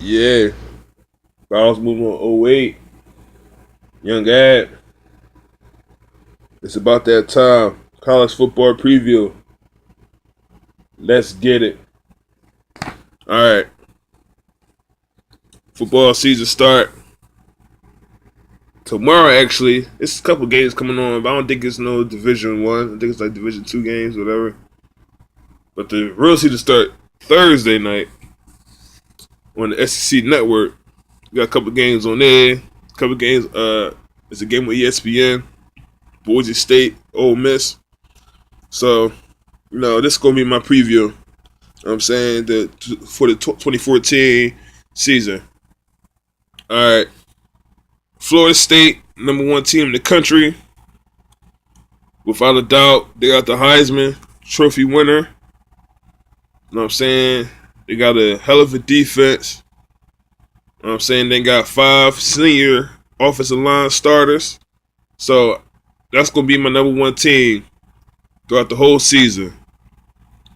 Yeah, Bowers moving on '08. Young Ad. It's about that time. College football preview. Let's get it. All right. Football season start tomorrow. Actually, it's a couple games coming on, but I don't think it's no Division One. I think it's like Division Two games, whatever. But the real season start Thursday night on the SEC Network. We got a couple games on there. A couple games. It's a game with ESPN. Boise State, Ole Miss. So, this is gonna be my preview. You know what I'm saying for the 2014 season. All right, Florida State, #1 team in the country, without a doubt. They got the Heisman Trophy winner. You know what I'm saying? They got a hell of a defense. You know what I'm saying? They got 5 senior offensive line starters. So that's gonna be my #1 team throughout the whole season.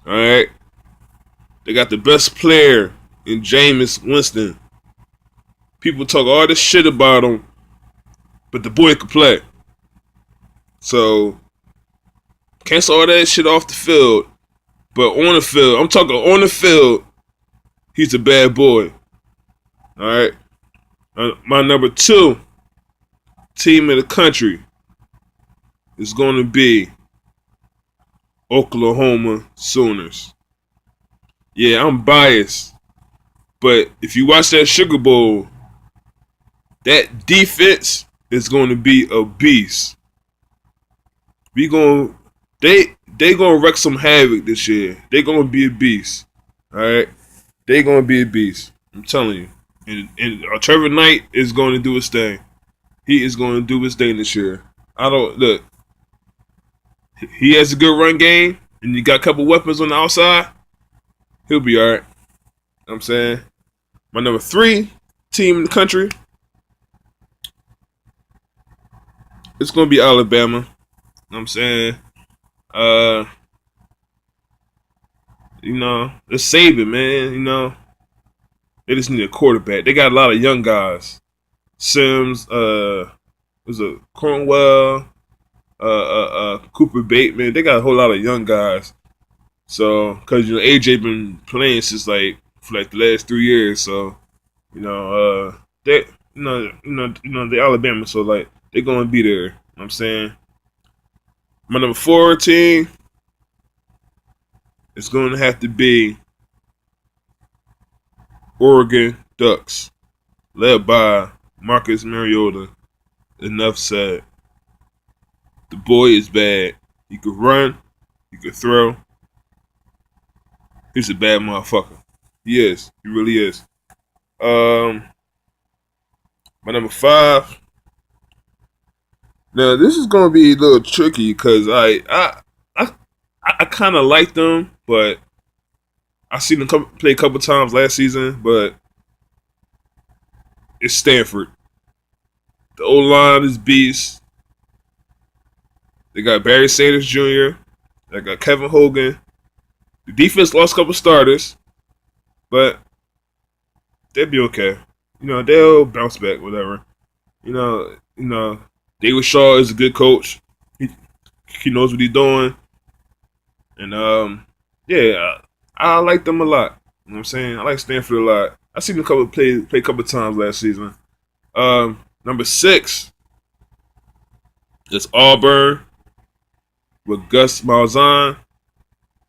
All right. They got the best player in Jameis Winston. People talk all this shit about him, but the boy can play. So cancel all that shit off the field. But on the field, I'm talking on the field, he's a bad boy. All right. My #2 team in the country is going to be Oklahoma Sooners. Yeah, I'm biased. But if you watch that Sugar Bowl, that defense is going to be a beast. They gonna wreak some havoc this year. They gonna be a beast. All right, they gonna be a beast. I'm telling you. And Trevor Knight is going to do his thing. He is going to do his thing this year. I don't look. He has a good run game, and you got a couple weapons on the outside. He'll be all right. You know what I'm saying? My #3 team in the country, it's going to be Alabama. You know what I'm saying? Let's save it, man. They just need a quarterback. They got a lot of young guys. Sims, was it Cornwell, Cooper Bateman. They got a whole lot of young guys. So, because AJ been playing since for the last 3 years. So, they the Alabama. So they're gonna be there. You know what I'm saying? My #4 team is going to have to be Oregon Ducks, led by Marcus Mariota. Enough said. The boy is bad. He could run. He could throw. He's a bad motherfucker. He is. He really is. My #5. Now this is gonna be a little tricky because I kind of like them, but I seen them play a couple times last season. But it's Stanford. The O line is beast. They got Barry Sanders Jr. They got Kevin Hogan. The defense lost a couple starters, but they'll be okay. They'll bounce back, whatever. David Shaw is a good coach. He knows what he's doing. And yeah, I like them a lot. You know what I'm saying? I like Stanford a lot. I seen them play a couple times last season. #6 is Auburn with Gus Malzahn,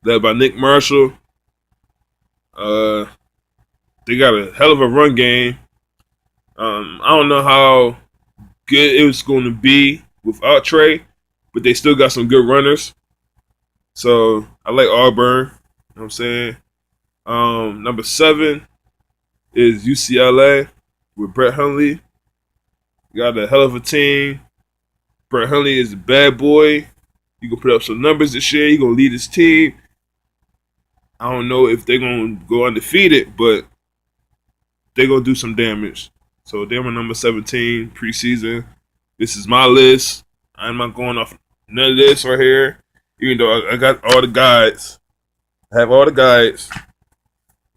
led by Nick Marshall. They got a hell of a run game. I don't know how good it was going to be without Trey, but they still got some good runners. So I like Auburn. You know what I'm saying? #7 is UCLA with Brett Hundley. Got a hell of a team. Brett Hundley is a bad boy. He gonna put up some numbers this year. He gonna lead his team. I don't know if they're gonna go undefeated, but they're gonna do some damage. So they're my #17 preseason. This is my list. I'm not going off none of this right here. Even though I got all the guides. I have all the guides.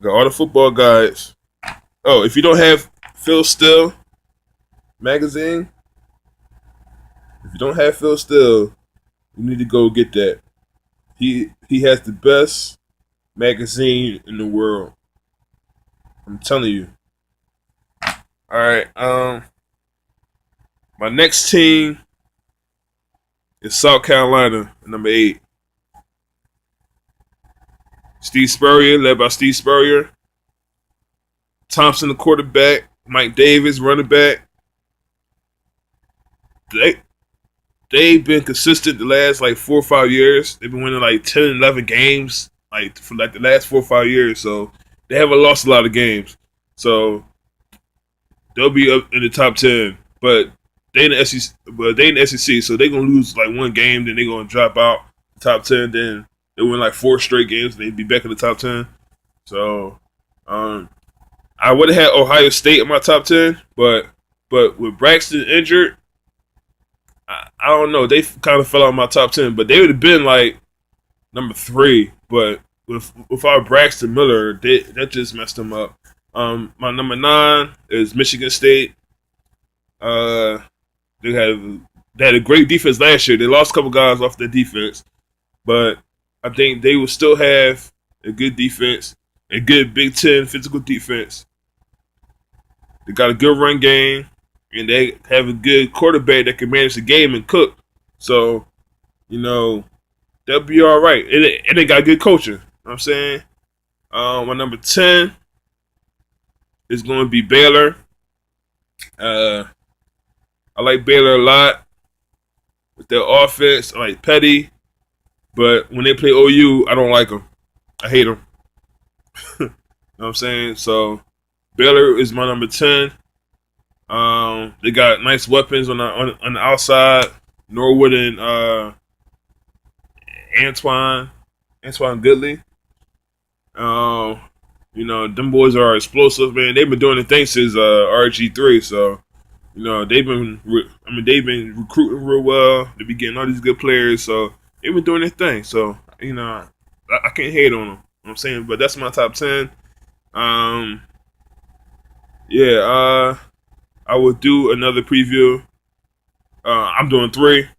Got all the football guides. Oh, if you don't have Phil Steele magazine, if you don't have Phil Steele, you need to go get that. He has the best magazine in the world. I'm telling you. All right. My next team is South Carolina, number 8. Steve Spurrier, led by Steve Spurrier. Thompson, the quarterback. Mike Davis, running back. They they've been consistent the last like 4 or 5 years. They've been winning like 10, 11 games like for like the last 4 or 5 years. So they haven't lost a lot of games. So they'll be up in the top 10. But they in the SEC, so they're gonna lose like one game, then they're gonna drop out the top 10. Then they win like 4 straight games, and they'd be back in the top 10. So I would have had Ohio State in my top 10, but with Braxton injured, I don't know. They kind of fell out of my top 10, but they would have been like number 3. But without Braxton Miller, that just messed them up. My number 9 is Michigan State. Uh, they had a great defense last year. They lost a couple guys off their defense, but I think they will still have a good defense, a good Big Ten physical defense. They got a good run game, and they have a good quarterback that can manage the game and cook. So, they'll be all right. And they got good coaching. You know what I'm saying? My number 10 is going to be Baylor. I like Baylor a lot with their offense. I like Petty, but when they play OU, I don't like them. I hate them. You know what I'm saying? So Baylor is my number 10. They got nice weapons on the outside. Norwood and Antoine Goodley. Them boys are explosive, man. They've been doing the thing since RG3, so they've been recruiting real well. They be getting all these good players, so they've been doing their thing. So I can't hate on them. You know what I'm saying, but that's my top 10. I will do another preview. I'm doing 3,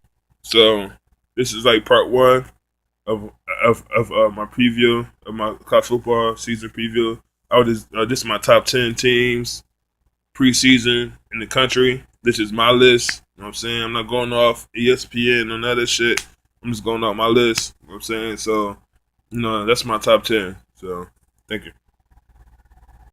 so this is like part 1 of my preview of my college football season preview. This is my top 10 teams preseason in the country. This is my list. You know what I'm saying? I'm not going off ESPN or none of that shit. I'm just going off my list. You know what I'm saying? So, that's my top 10. So, thank you.